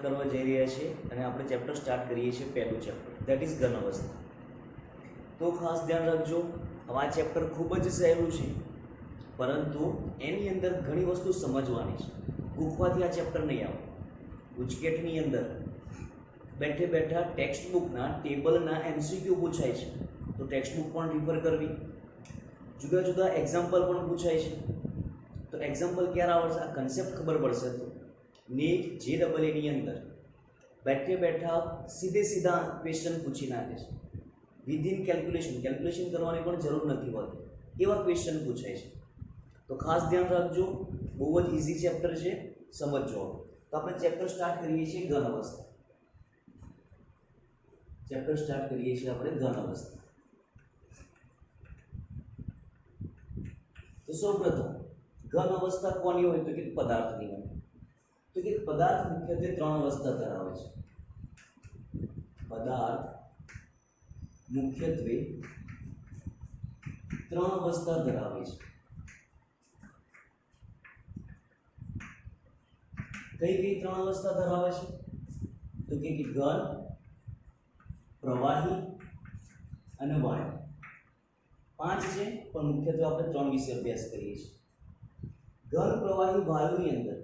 કરવા જઈ રહ્યા છીએ અને આપણે ચેપ્ટર સ્ટાર્ટ કરીએ છીએ પહેલું ચેપ્ટર, દેટ ઇઝ ઘન અવસ્થા. તો ખાસ ધ્યાન રાખજો, હવે આ ચેપ્ટર ખૂબ જ સહેલું છે, પરંતુ એની અંદર ઘણી વસ્તુ સમજવાની છે. ગૂંચવાથી આ ચેપ્ટર નહીં આવે. ગુજકેટની અંદર બેઠે બેઠા ટેક્સ્ટ બુકના ટેબલના MCQ પૂછાય છે, તો ટેક્સ્ટ બુક પણ રિફર કરવી. જુદા જુદા એક્ઝામ્પલ પણ પૂછાય છે, તો એક્ઝામ્પલ ક્યારે આવડશે, આ કન્સેપ્ટ ખબર પડશે તો નીટ JEE અંદર બેઠે બેઠા સીધા ક્વેશ્ચન પૂછી નાખે છે. વિધિન કેલ્ક્યુલેશન કરવાની પણ જરૂર નથી હોતી, એવા ક્વેશ્ચન પૂછાય છે. તો ખાસ ધ્યાન રાખજો, બહુ જ ઇઝી ચેપ્ટર છે, સમજજો. તો આપણે ચેપ્ટર સ્ટાર્ટ કરીએ છીએ ઘન અવસ્થા. ચેપ્ટર સ્ટાર્ટ કરીએ છીએ આપણે ઘન અવસ્થા. તો સૌપ્રથમ ઘન અવસ્થા કોની હોય તો કે પદાર્થની હોય. તો કે પદાર્થ મુખ્યત્વે ત્રણ અવસ્થા ધરાવે છે. પદાર્થ મુખ્યત્વે ત્રણ અવસ્થા ધરાવે છે. કઈ કઈ ત્રણ અવસ્થા ધરાવે છે તો કે ઘન, પ્રવાહી અને વાયુ. પાંચ છે, પણ મુખ્યત્વે આપણે ત્રણ વિશે અભ્યાસ કરીએ છીએ. ઘન, પ્રવાહી, વાયુની અંદર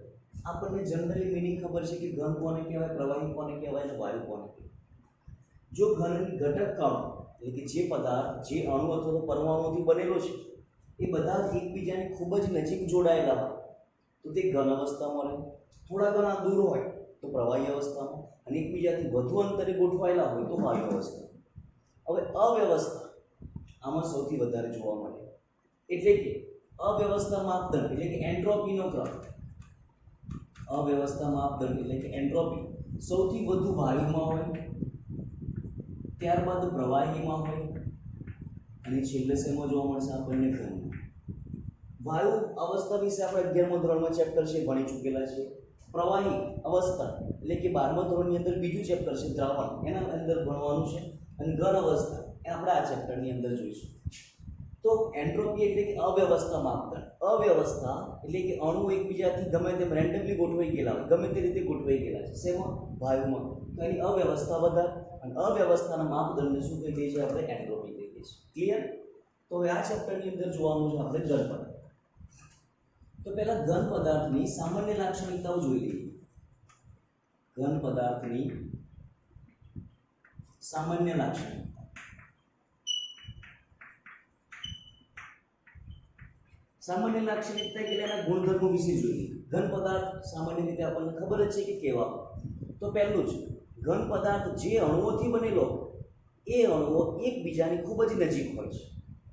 આપણને જનરલી મિનિંગ ખબર છે કે ઘન કોને કહેવાય, પ્રવાહી કોને કહેવાય અને વાયુ કોને કહેવાય. જો ઘનની ઘટક કણો એટલે કે જે પદાર્થ જે અણુ અથવા તો પરમાણુથી બનેલો છે એ બધા જ એકબીજાની ખૂબ જ નજીક જોડાયેલા હોય તો તે ઘન અવસ્થામાં રહે. થોડા ઘણા દૂર હોય તો પ્રવાહી અવસ્થામાં, અને એકબીજાથી વધુ અંતરે ગોઠવાયેલા હોય તો વાયુ અવસ્થા. હવે અવ્યવસ્થા આમાં સૌથી વધારે જોવા મળે, એટલે કે અવ્યવસ્થા માપદંડ એટલે કે એન્ટ્રોપીનો ક્રમ. અવ્યવસ્થા માપદંડ એટલે કે એન્ટ્રોપી સૌથી વધુ વાયુમાં હોય, ત્યારબાદ પ્રવાહીમાં હોય, અને છેલ્લે શેમાં જોવા મળશે આપણને ઘનમાં. વાયુ અવસ્થા વિશે આપણે 11મા ધોરણમાં ચેપ્ટર છે ભણી ચૂકેલા છે. પ્રવાહી અવસ્થા એટલે કે 12મા ધોરણની અંદર બીજું ચેપ્ટર છે દ્રાવણ, એના અંદર ભણવાનું છે. અને ઘન અવસ્થા એ આપણે આ ચેપ્ટરની અંદર જોઈશું. તો એન્ટ્રોપી એટલે કે અવ્યવસ્થા માપદંડ. અવ્યવસ્થા એટલે કે અણુ એકબીજાથી ગમે તેમ રેન્ડમલી ગોઠવાઈ ગયેલા હોય, ગમે તે રીતે ગોઠવાઈ ગયેલા છે. શેમાં? વાયુમાં. તો એની અવ્યવસ્થા વધારે, અને અવ્યવસ્થાના માપદંડને શું કહી દઈએ છીએ આપણે? એન્ટ્રોપી કહી દઈએ છીએ. ક્લિયર? તો હવે આ ચેપ્ટરની અંદર જોવાનું છે આપણે ઘન પદાર્થ. તો પહેલા ઘન પદાર્થની સામાન્ય લાક્ષણિકતાઓ જોઈ લઈએ. ઘન પદાર્થની સામાન્ય લાક્ષણિકતા. સામાન્ય લાક્ષણિકતા એટલે એના ગુણધર્મો વિશે જોઈએ. ઘન પદાર્થ સામાન્ય રીતે આપણને ખબર જ છે કે કેવા. તો પહેલું જ, ઘન પદાર્થ જે અણુઓથી બનેલો એ અણુઓ એકબીજાની ખૂબ જ નજીક હોય છે.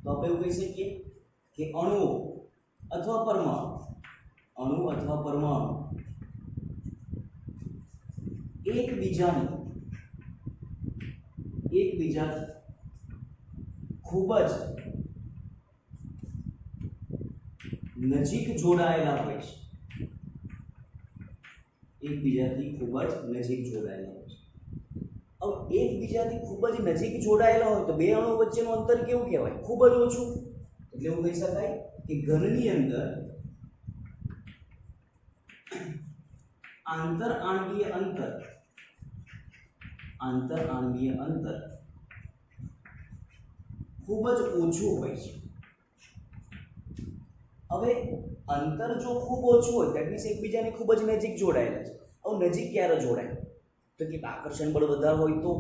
તો આપણે એવું કહી શકીએ કે અણુઓ અથવા પરમાણુ એકબીજાથી ખૂબ જ નજીક જોડાયેલા હોય છે. એકબીજાથી ખૂબ જ નજીક જોડાયેલા હોય છે. હવે એકબીજાથી ખૂબ જ નજીક જોડાયેલા હોય તો બે અણુ વચ્ચેનું અંતર કેવું કહેવાય? ખૂબ જ ઓછું. એટલે એવું કહી શકાય કે ઘનની અંદર આંતરઆણવીય અંતર ખૂબ જ ઓછું હોય છે. હવે અંતર જો ખૂબ ઓછું હોય દેટ મીન્સ એકબીજાની ખૂબ જ નજીક જોડાયેલા છે. હવે નજીક ક્યારે જોડાય તો કે આકર્ષણ બળ વધારે હોય તો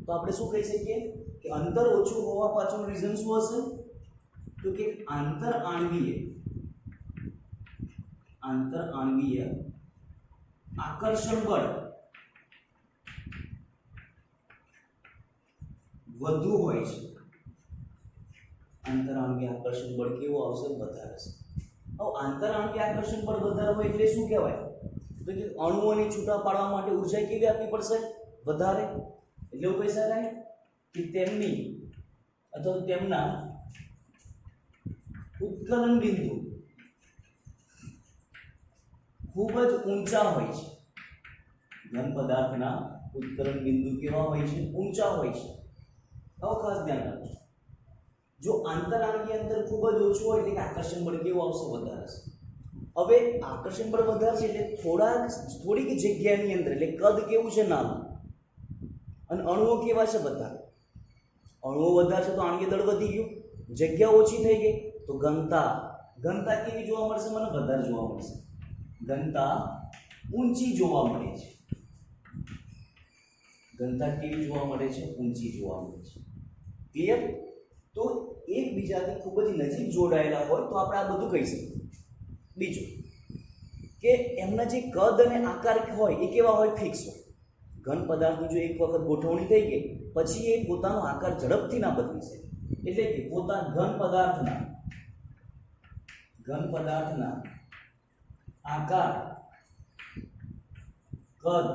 આપણે શું કહી શકીએ કે અંતર ઓછું હોવા પાછળનું રીઝન શું હશે તો કે આંતરઆણવીય આકર્ષણ બળ વધુ હોય છે. આંતરઆણવીય આકર્ષણ બળ કેવું આવશે? વધારે છે. હવે આંતરઆણવીય આકર્ષણ બળ વધારે હોય એટલે શું કહેવાય તો કે અણુઓને છૂટા પાડવા માટે ઊર્જા કેવી આપવી પડશે? વધારે. એટલે એવું કહી શકાય કે તેમની અથવા તેમના ઉત્કલન બિંદુ ખૂબ જ ઊંચા હોય છે. ઘન પદાર્થના ઉત્કલન બિંદુ કેવા હોય છે? ઊંચા હોય છે. હવે ખાસ ધ્યાન રાખજો, જો આંતરઆણવીય અંતર ખૂબ જ ઓછું હોય એટલે કે આકર્ષણ બળ કેવું આવશે? વધારે છે. હવે આકર્ષણ બળ વધારે છે એટલે થોડીક જગ્યાની અંદર, એટલે કદ કેવું છે નાનું, અને અણુઓ કેવા છે બધા, અણુઓ વધારે છે તો આણ્વીય દળ વધી ગયું, જગ્યા ઓછી થઈ ગઈ તો ઘનતા કેવી જોવા મળશે, મને વધારે જોવા મળશે, ઘનતા ઊંચી જોવા મળે છે, ઘનતા કેવી જોવા મળે છે, ઊંચી જોવા મળે છે. ક્લિયર? તો એકબીજાથી ખૂબ જ નજીક જોડાયેલા હોય તો આપણે આ બધું કહી શકીએ. બીજું કે એમના જે કદ અને આકાર હોય એ કેવા હોય, ફિક્સ હોય. ઘન પદાર્થની જો એક વખત ગોઠવણી થઈ ગઈ પછી એ પોતાનો આકાર ઝડપથી ના બદલી શકે, એટલે કે ઘન પદાર્થના આકાર, કદ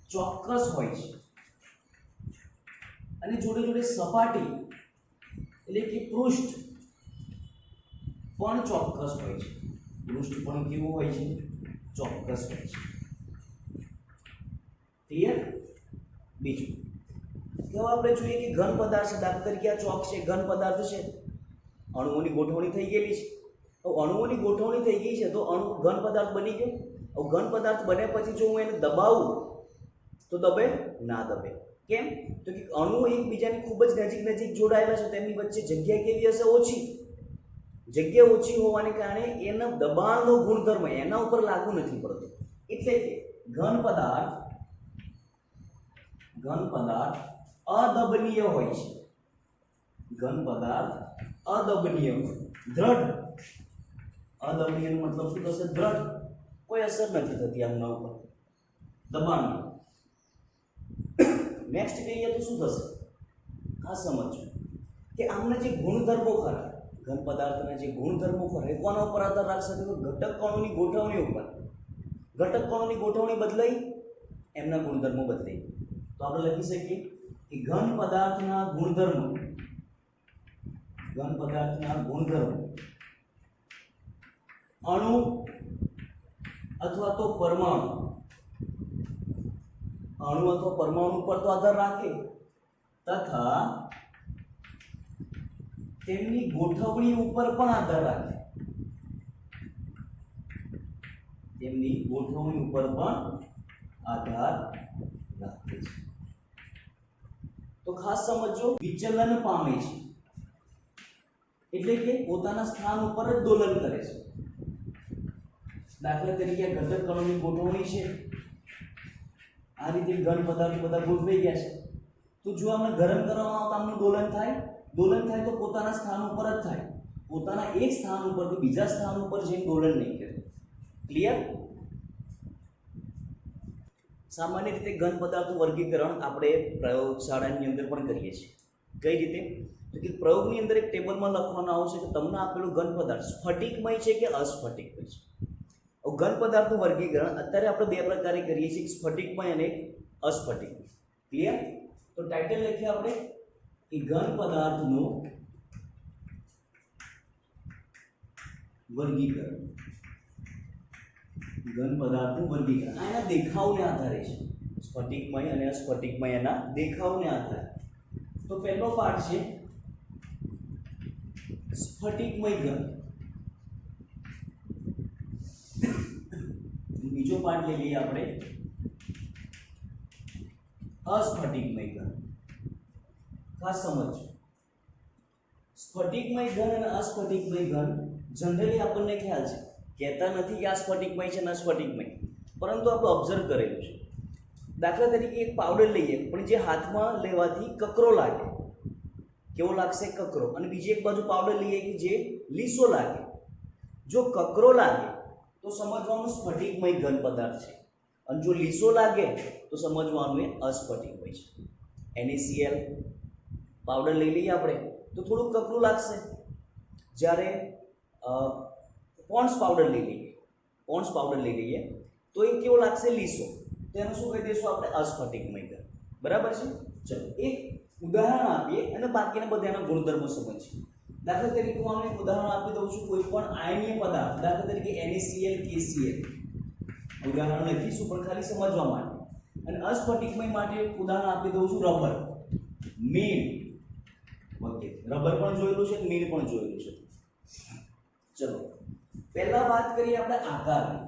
ચોક્કસ હોય છે, અને જોડે જોડે સપાટી એટલે કે પૃષ્ઠ પણ ચોક્કસ હોય છે. પૃષ્ઠ પણ કેવું હોય છે, ચોક્કસ હોય છે. ક્લિયર? બીજું કે આપણે જોઈએ કે ઘન પદાર્થ છે, દાખલા તરીકે આ ચોક છે, ઘન પદાર્થ છે, અણુઓની ગોઠવણી થઈ ગયેલી છે. તો અણુઓની ગોઠવણી થઈ ગઈ છે તો ઘન પદાર્થ બની ગયો. હવે ઘન પદાર્થ બન્યા પછી જો હું એને દબાવું તો દબે ના દબે. કેમ? તો કે અણુઓ એકબીજાની ખૂબ જ નજીક જોડાયેલા છે, તેમની વચ્ચે જગ્યા કેવી હશે, ઓછી. જગ્યા ઓછી હોવાને કારણે એના દબાણનો ગુણધર્મ એના ઉપર લાગુ નથી પડતો, એટલે કે ઘન પદાર્થ અદબનીય હોય છે. ઘન પદાર્થ અદબનીય, દ્રઢ. અદબનીય નો મતલબ શું થશે, દ્રઢ, કોઈ અસર નથી થતી આમના ઉપર દબાણ. નેક્સ્ટ કહીએ તો શું થશે, આ સમજો કે આમના જે ગુણધર્મો ખરા, ઘન પદાર્થના જે ગુણધર્મો ખરા એ કોના ઉપર આધાર રાખશે, તો ઘટક કણોની ગોઠવણી ઉપર. ઘટક કણોની ગોઠવણી બદલાઈ, એમના ગુણધર્મો બદલાઈ. તો આપણે લખી શકીએ કે ઘન પદાર્થના ગુણધર્મો અણુ અથવા તો પરમાણુ ઉપર તો આધાર રાખે, તથા તેમની ગોઠવણી ઉપર પણ આધાર રાખે. તો ખાસ સમજો, વિચલન પામે છે એટલે કે પોતાના સ્થાન ઉપર જ દોલન કરે છે. દાખલા તરીકે ઘટક કણોની ગોઠવણી છે, આ રીતે ઘન પદાર્થો બધા ગોઠવાઈ ગયા છે. તો જો આમને ગરમ કરવામાં આવતા આમનું દોલન થાય તો પોતાના સ્થાન ઉપર જ થાય, પોતાના એક સ્થાન ઉપરથી બીજા સ્થાન ઉપર જઈને દોલન નહીં કરે. ક્લિયર? સામાન્ય રીતે ઘન પદાર્થનું વર્ગીકરણ આપણે પ્રયોગશાળાની અંદર પણ કરીએ છીએ. કઈ રીતે? તો કે પ્રયોગની અંદર એક ટેબલમાં લખવાનું આવશે કે તમને આપેલું ઘન પદાર્થ સ્ફટિકમય છે કે અસ્ફટિકમય છે. ઘન પદાર્થનું વર્ગીકરણ અત્યારે આપણે બે પ્રકારે કરીએ છીએ, સ્ફટિકમય અને અસ્ફટિકમય. ક્લિયર? તો ટાઇટલ લખીએ આપણે કે ઘન પદાર્થનું વર્ગીકરણ. આના દેખાવને આધારે છે, સ્ફટિકમય અને અસ્ફટિકમય એના દેખાવને આધારે. તો પહેલો પાર્ટ છે સ્ફટિકમય ઘન, બીજો પાર્ટ લઈ લઈએ આપણે અસ્ફટિકમય ઘન. ખાસ સમજો, સ્ફટિકમય ઘન અને અસ્ફટિકમય ઘન જનરલી આપણને ખ્યાલ છે, કહેતા નથી કે આ સ્ફટિકમય છે અને અસ્ફટિકમય, પરંતુ આપણે ઓબ્ઝર્વ કરેલું છે. દાખલા તરીકે એક પાવડર લઈએ પણ જે હાથમાં લેવાથી કકરો લાગે, કેવો લાગશે, કકરો. અને બીજી એક બાજુ પાવડર લઈએ કે જે લીસો લાગે. જો કકરો લાગે તો સમજવાનું સ્ફટિકમય ઘન પદાર્થ છે, અને જો લીસો લાગે તો સમજવાનું એ અસ્ફટિકમય છે. NaCl પાવડર લઈ લઈએ આપણે તો થોડુંક કકરું લાગશે. જ્યારે પોન્ડ્સ પાવડર લઈ લઈએ તો એ કેવો લાગશે, લીસો. તો એનું શું કહી દઈશું આપણે, અસ્ફટિકમય ઘન. બરાબર છે? ચલો એક ઉદાહરણ આપીએ અને બાકીના બધા એના ગુણધર્મો સમજીએ. દાખલા તરીકે હું એક ઉદાહરણ આપી દઉં છું, કોઈ પણ આયનીય પદાર્થ, દાખલા તરીકે NaCl, KCl ઉદાહરણ લખીશું પણ ખાલી સમજવા માટે. અને અસ્ફટિકમય માટે ઉદાહરણ આપી દઉં છું, રબર, મીણ વગેરે. રબર પણ જોયેલું છે, મીણ પણ જોયેલું છે. ચલો પહેલા વાત કરીએ આપણે આકારની.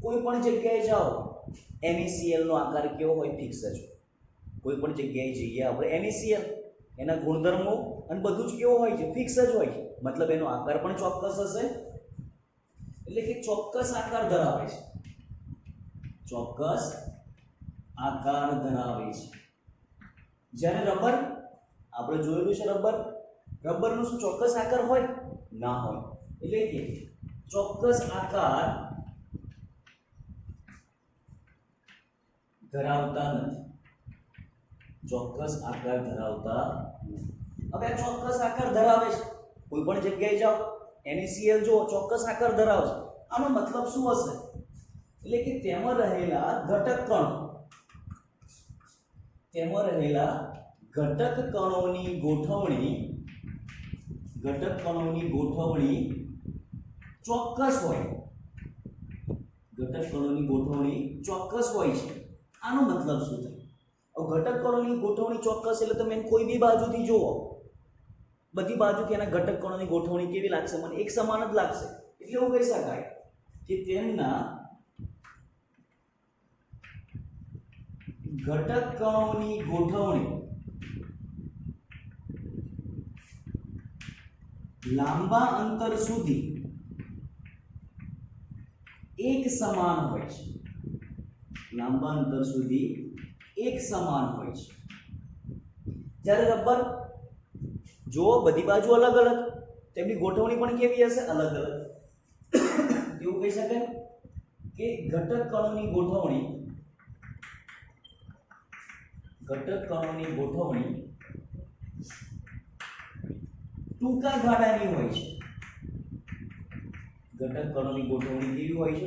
કોઈ પણ જગ્યાએ જાઓ NaCl નો આકાર કેવો હોય ફિક્સ જ. કોઈ પણ જગ્યાએ જઈએ આપણે NaCl એના ગુણધર્મો અને બધું જ કેવું હોય છે ફિક્સ જ હોય છે. મતલબ એનો આકાર પણ ચોક્કસ હશે, એટલે કે ચોક્કસ આકાર ધરાવે છે. ચોક્કસ આકાર ધરાવે છે. જ્યારે રબર આપણે જોયેલું છે, રબરનો શું ચોક્કસ આકાર હોય? ના હોય. એટલે કે ચોક્કસ આકાર ધરાવતા નથી. ચોક્કસ આકાર ધરાવતા નથી. હવે આ ચોક્કસ આકાર ધરાવે છે, કોઈ પણ જગ્યાએ જાઓ NaCl જો ચોક્કસ આકાર ધરાવે છે, આનો મતલબ શું હશે? એટલે કે તેમાં રહેલા ઘટક કણોની ગોઠવણી ચોક્કસ હોય. છે. આનો મતલબ શું થાય? ઘટક કણોની ગોઠવણી ચોક્કસ એટલે તમે કોઈ બી બાજુથી જુઓ, બધી બાજુથી એના ઘટક કણોની ગોઠવણી કેવી લાગશે? મને એક સમાન જ લાગશે. એટલે એવું કહી શકાય કે તેમના ઘટક કણોની ગોઠવણી લાંબા અંતર સુધી એક સમાન હોય છે. જ્યારે રબર જો બધી બાજુ અલગ અલગ, તેમની ગોઠવણી પણ કેવી હશે? અલગ અલગ. એવું કહી શકાય કે ઘટક કણોની ગોઠવણી ટૂંકા ગાળાની હોય છે.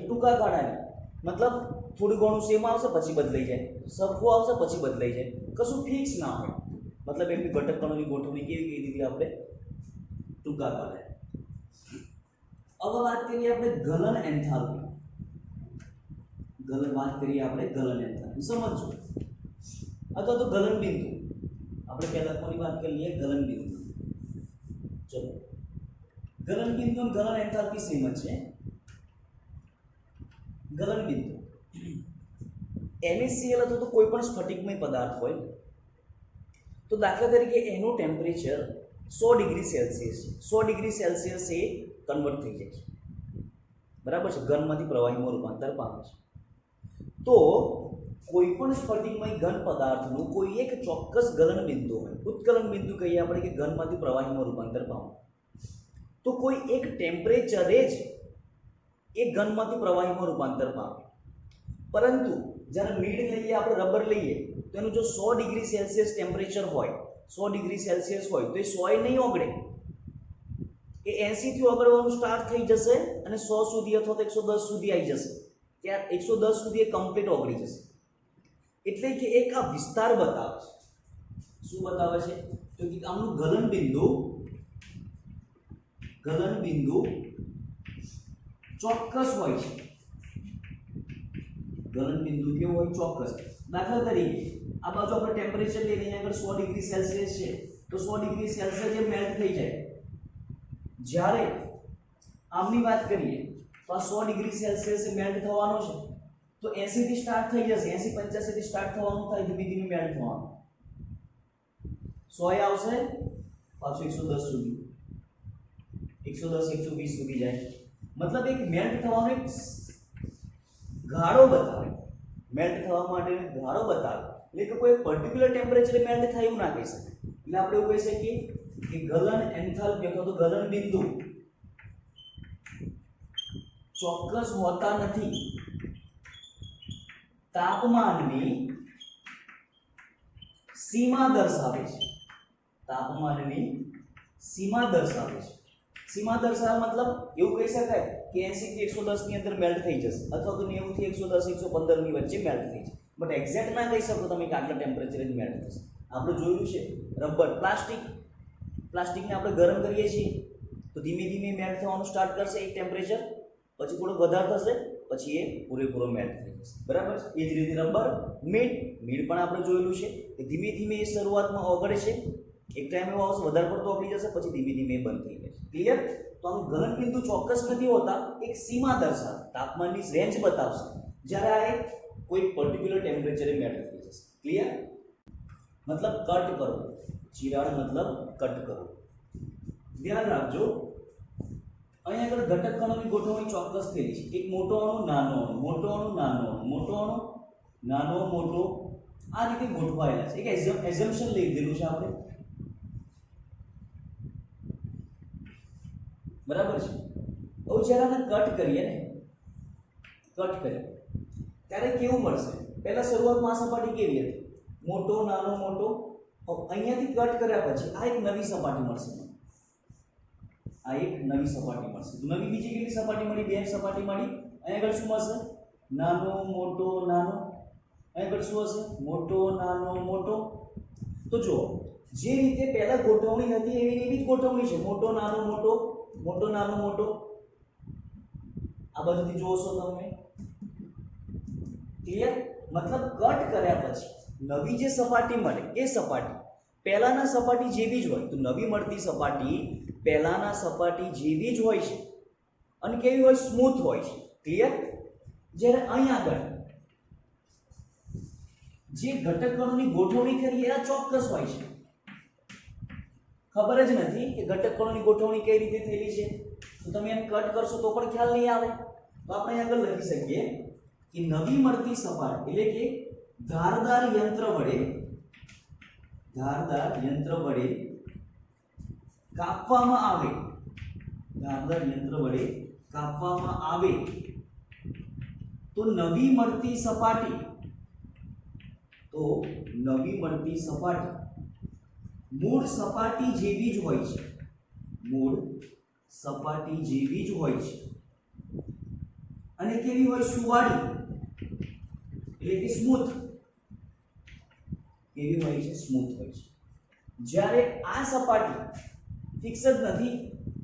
ટૂંકા ગાળાની મતલબ થોડું ઘણું સેમ આવશે પછી બદલાઈ જાય, સરખું આવશે પછી બદલાઈ જાય, કશું ફિક્સ ના હોય. મતલબ એમની ઘટક કણોની ગોઠવણી કેવી કહી દીધી આપણે? ટૂંકા ગાળાની. હવે વાત કરીએ આપણે ગલન એન્થાલ્પી. સમજો અથવા તો ગલન બિંદુ. આપણે પહેલા કોની વાત કરી લઈએ? ગલન બિંદુ. ચલો, ગલન બિંદુ અને ગલન એન્થાલ્પી સેમ જ છે. ગલન બિંદુ NaCl અથવા તો કોઈ પણ સ્ફટિકમય પદાર્થ હોય તો દાખલા તરીકે એનું ટેમ્પરેચર 100 ડિગ્રી સેલ્સિયસ છે. 100 ડિગ્રી સેલ્સિયસ એ કન્વર્ટ થઈ જાય છે, બરાબર છે, ઘનમાંથી પ્રવાહીમાં રૂપાંતર પામે છે. તો કોઈ પણ સ્ફટિકમય ઘન પદાર્થનું કોઈ એક ચોક્કસ ગલન બિંદુ હોય, ઉત્કલન બિંદુ કહીએ આપણે કે ઘનમાંથી પ્રવાહીમાં રૂપાંતર પામે. તો કોઈ એક ટેમ્પરેચરે જ એ ઘનમાંથી પ્રવાહીમાં રૂપાંતર પામે. પરંતુ જ્યારે લીડ લઈએ, આપણે રબર લઈએ તો એનું જો 100 ડિગ્રી સેલ્સિયસ ટેમ્પરેચર હોય, 100 ડિગ્રી સેલ્સિયસ હોય તો એ 100 નહીં ઓગળે, એ 80 થી ઓગળવાનું સ્ટાર્ટ થઈ જશે અને 100 સુધી અથવા તો 110 સુધી આવી જશે. ત્યાં 110 સુધી એ કમ્પ્લીટ ઓગળી જશે. એટલે કે એક આ વિસ્તાર બતાવે છે. શું બતાવે છે? તો કે આમનું ગલન બિંદુ ચોક્કસ હોય છે. ગલન બિંદુ કેવું હોય? ચોક્કસ. દાખલા તરીકે આ બાજુ આપણે ટેમ્પરેચર લઈએ, અહીંયા આગળ 100 ડિગ્રી સેલ્સિયસ છે તો 100 ડિગ્રી સેલ્સિયસ એ મેલ્ટ થઈ જાય. જ્યારે આમની વાત કરીએ તો આ 100 ડિગ્રી સેલ્સિયસ મેલ્ટ થવાનો છે તો 80 થી સ્ટાર્ટ થઈ જશે, 80 85 થી સ્ટાર્ટ થવાનું થાય, ધીમે ધીમે મેલ્ટ થવાનું. 100 આવશે પાછું 110 સુધી, 110 120 સુધી જાય. મતલબ એક મેલ્ટ થવાનો એક ગાળો બતાવે. મેલ્ટ થવા માટે ગાળો બતાવે. એટલે કે કોઈ પર્ટિક્યુલર ટેમ્પરેચરે મેલ્ટ થાય એવું ના કહી શકાય. એટલે આપણે એવું કહી શકીએ કે ગલન એન્થાલ્પી અથવા તો ગલન બિંદુ ચોક્કસ હોતા નથી. તાપમાનની સીમા દર્શાવે છે. સીમા દર્શાવવા મતલબ એવું કહી શકાય કે 80 થી 110 ની અંદર મેલ્ટ થઈ જશે અથવા તો 90 થી 110 115 ની વચ્ચે મેલ્ટ થઈ જશે. બટ એક્ઝેક્ટ ના કહી શકો તમે કે આટલા ટેમ્પરેચરે જ મેલ્ટ થશે. આપણે જોયું છે રબર, પ્લાસ્ટિકને આપણે ગરમ કરીએ છીએ તો ધીમે ધીમે મેલ્ટ થવાનું સ્ટાર્ટ કરશે એક ટેમ્પરેચર, પછી થોડો વધારે થશે, પછી એ પૂરેપૂરો મેલ્ટ થઈ જશે. બરાબર. એ જ રીતે રબર, મીડ પણ આપણે જોયેલું છે કે ધીમે ધીમે એ શરૂઆતમાં ઓગળે છે એક ટાઈમ એવો આવશે વધારે પડતો આપણી જશે, પછી ધીમે ધીમે બંધ થઈ જશે. ક્લિયર? તો આમ ગલનબિંદુ ચોક્કસ નથી હોતા, એક સીમા દર્શાવે, તાપમાનની રેન્જ બતાવશે, જ્યારે આ એક કોઈ પર્ટિક્યુલર ટેમ્પરેચરે મેટર થઈ જશે. ક્લિયર? મતલબ કટ કરો, ચિરાડ મતલબ કટ કરો. ધ્યાન રાખજો, અહીંયા આગળ ઘટક કણોની ગોઠવણી ચોક્કસ થયેલી છે. એક મોટો અણુ, નાનો અણુ, મોટો અણુ, નાનો અણુ, મોટો અણુ, નાનો, મોટો, આ રીતે ગોઠવાયેલા છે. એક એઝમ્પશન લઈ લીધેલું છે આપણે, બરાબર છે. હવે જ્યારે આને કટ કરીએ ને, કટ કરીએ ત્યારે કેવું મળશે? પહેલા શરૂઆતમાં આ સપાટી કેવી હતી? મોટો, નાનો, મોટો. અહીંયાથી કટ કર્યા પછી આ એક નવી સપાટી મળશે. આ એક નવી સપાટી મળશે. નવી બીજી કેટલી સપાટી મળી? બે સપાટી મળી. અહીંયા આગળ શું મળશે? નાનો, મોટો, નાનો. અહીંયા આગળ શું હશે? મોટો, નાનો, મોટો. તો જુઓ, જે રીતે પહેલા ગોઠવણી હતી એવી જ ગોઠવણી છે. મોટો, નાનો, મોટો, મોટો, નાનો, મોટો. આ બાજુથી જોશો તમે. ક્લિયર? મતલબ કટ કર્યા પછી નવી જે સપાટી મળે એ સપાટી પહેલાના સપાટી જેવી જ હોય. તો નવી મળતી સપાટી પહેલાના સપાટી જેવી જ હોય છે અને કેવી હોય? સ્મૂથ હોય છે. ક્લિયર? જ્યારે અહીં આગળ જે ઘટક કણોની ગોઠવણી કરી એ ચોક્કસ હોય છે. ખબર જ નથી કે ઘટક કણોની ગોઠવણી કઈ રીતે થયેલી છે. તો તમે એને કટ કરશો તો પણ ખ્યાલ નહીં આવે. તો આપણે આગળ લખી શકીએ કે નવી મળતી સપાટી એટલે કે ધારદાર યંત્ર વડે કાપવામાં આવે, ધારદાર યંત્ર વડે કાપવામાં આવે તો નવી મળતી સપાટી મૂળ સપાટી જેવી જ હોય છે. મૂળ સપાટી જેવી જ હોય છે અને કેવી હોય? સુવાળી એટલે કે સ્મૂથ. કેવી હોય છે? સ્મૂથ હોય છે. જ્યારે આ સપાટી ફિક્સ જ નથી,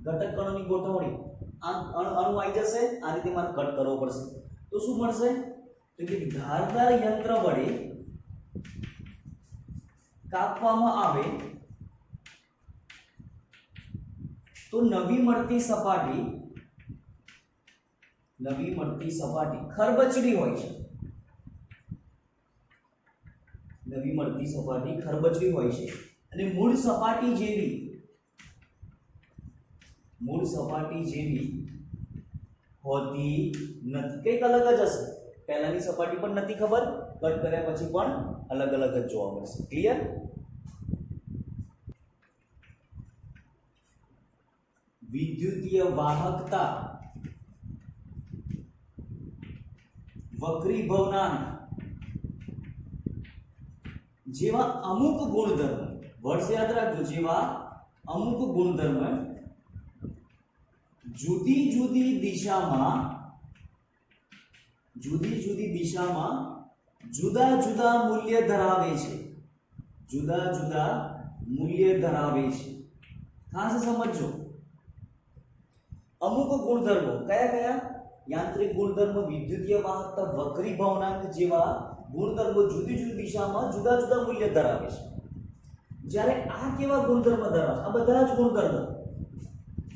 ઘટક કણોની ગોઠવણી અણુ આવી જશે, આ રીતે મારે કટ કરવો પડશે. તો શું મળશે? તો કે ધારદાર યંત્ર વડે કાપવામાં આવે તો નવી મળતી સપાટી ખરબચડી હોય છે. નવી મળતી સપાટી ખરબચડી હોય છે અને મૂળ સપાટી જેવી હોતી નથી. કંઈક અલગ જ હશે. પહેલાની સપાટી પણ નથી ખબર, કટ કર્યા પછી પણ અલગ અલગ જ જોવા મળશે. ક્લિયર? વિદ્યુતીય વાહકતા, વક્રીભવનાંક જેવા અમુક ગુણધર્મ, વર્ડ યાદ રાખજો, જેવા અમુક ગુણધર્મ જુદી જુદી દિશામાં જુદા જુદા મૂલ્ય ધરાવે છે. ખાસ સમજો. અમુક ગુણધર્મો કયા કયા? યાંત્રિક ગુણધર્મ, વિદ્યુતીય વાહકતા, વક્રીભવનાંક જેવા ગુણધર્મો જુદી જુદી દિશામાં જુદા જુદા મૂલ્ય ધરાવે છે. જ્યારે આ કેવા ગુણધર્મ ધરાવે? આ બધા જ ગુણધર્મો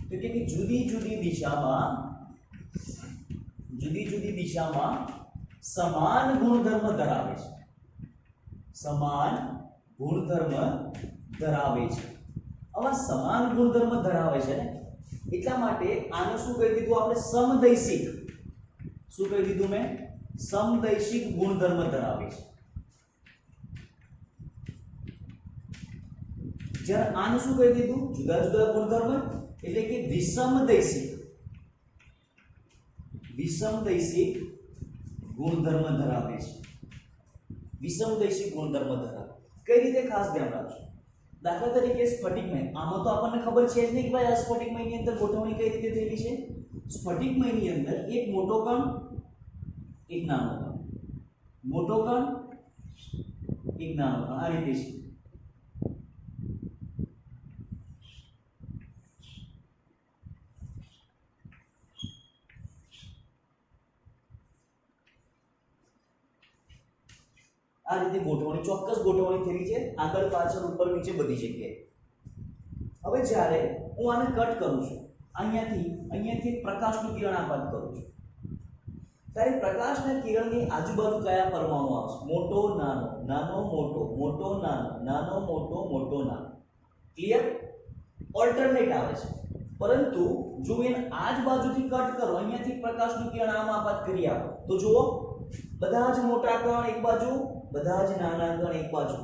તો કે જુદી જુદી દિશામાં સમાન ગુણધર્મ ધરાવે છે. હવે સમાન ગુણધર્મ ધરાવે છે ને, એટલા માટે આને શું કહી દીધું આપણે? સમદૈશિક. શું કહી દીધું મેં? સમદૈશિક ગુણધર્મ ધરાવે છે. જ્યારે આને શું કહી દીધું? જુદા જુદા ગુણધર્મ એટલે કે વિષમદૈશિક ગુણધર્મ ધરાવે છે. વિષમદૈશિક ગુણધર્મ ધરાવે. કઈ રીતે? ખાસ ધ્યાન રાખજો. દાખલા તરીકે સ્ફટિકમય, આમાં તો આપણને ખબર છે જ નહીં કે ભાઈ આ સ્ફટિકમયની અંદર ગોઠવણી કઈ રીતે થયેલી છે. સ્ફટિકમયની અંદર એક મોટો કણ, એક નાનો કણ, મોટો કણ, એક નાનો કણ, આ રીતે છે. આ રીતે ગોઠવણી, ચોક્કસ ગોઠવણી થયેલી છે, આગળ પાછળ ઉપર નીચે બધી જગ્યાએ. જ્યારે હું આને કટ કરું છું, અહીંયાથી પ્રકાશનું કિરણ આપાત કરું છું, ત્યારે પ્રકાશના કિરણની આજુબાજુ કયા પરમાણુ આવશે? મોટો નાનો, નાનો મોટો, મોટો નાનો, નાનો મોટો, મોટો નાનો. ક્લિયર? ઓલ્ટરનેટ આવે છે. પરંતુ જો એને આ જ બાજુથી કટ કરો, અહીંયાથી પ્રકાશનું કિરણ આમ આપાત કરી આપો, તો જુઓ બધા જ મોટા કણ એક બાજુ, બધા જ નાના કણ એક બાજુ.